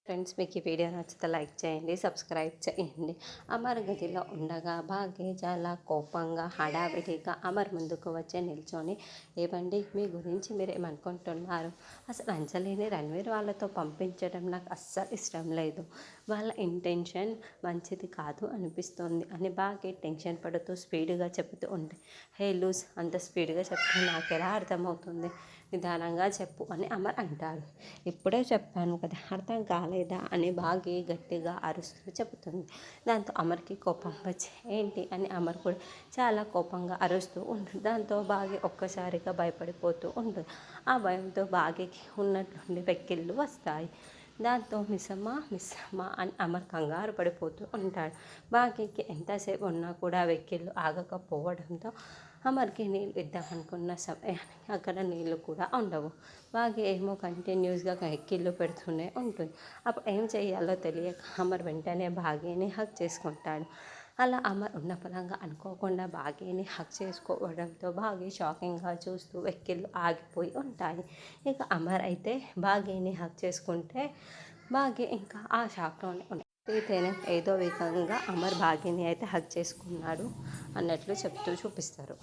Friends, మీకు ఈ video నచ్చితే లైక్ చేయండి, సబ్స్క్రైబ్ చేయండి. అమర్ గదిలో ఉండగా భాగ్య చాలా కోపంగా హడావిడిగా అమర్ ముందుకు వచ్చి నిల్చొని, ఏవండి మీ గురించి మీరు ఏమనుకుంటున్నారు? అసలు అంజలిని రణ్వీర్ వాళ్ళతో పంపించడం నాకు అస్సలు ఇష్టం లేదు. వాళ్ళ ఇంటెన్షన్ మంచిది కాదు అనిపిస్తుంది అని భాగ్య టెన్షన్ పడుతూ స్పీడ్గా చెబుతూ ఉంటే, హే లూజ్, అంత స్పీడ్గా చెప్తే నాకు ఎలా అర్థమవుతుంది? నిదానంగా చెప్పు అని అమర్ అంటాడు. ఇప్పుడే చెప్పాను కదా, అర్థం కాలేదా అని భాగ్య గట్టిగా అరుస్తూ చెబుతుంది. దాంతో అమర్కి కోపం వచ్చి, ఏంటి అని అమర్ కూడా చాలా కోపంగా అరుస్తూ ఉంటుంది. దాంతో భాగ్య ఒక్కసారిగా భయపడిపోతూ ఉంటుంది. ఆ భయంతో భాగ్యకి ఉన్నట్టుండి వెక్కిళ్ళు వస్తాయి. దాంతో మిస్సమ్మ అని అమర్ కంగారు పడిపోతూ ఉంటాడు. భాగ్యకి ఎంతసేపు ఉన్నా కూడా వెక్కిళ్ళు ఆగకపోవడంతో అమర్కి నీళ్ళు ఇద్దామనుకున్న సమయానికి అక్కడ నీళ్ళు కూడా ఉండవు. భాగ్య ఏమో కంటిన్యూస్గా వెక్కిళ్ళు పెడుతూనే ఉంటుంది. అప్పుడు ఏం చేయాలో తెలియక అమర్ వెంటనే భాగ్యని హక్ చేసుకుంటాడు. అలా అమర్ ఉన్న పలంగా అనుకోకుండా భాగ్యని హక్ చేసుకోవడంతో భాగ్య షాకింగ్గా చూస్తూ వెక్కిళ్ళు ఆగిపోయి ఉంటాయి. ఇక అమర్ అయితే భాగ్యని హక్ చేసుకుంటే భాగ్య ఇంకా ఆ షాక్లోనే ఉంటుంది. అయితేనే ఏదో విధంగా అమర్ భాగ్యని అయితే హక్ చేసుకున్నాడు అన్నట్లు చెప్తూ చూపిస్తారు.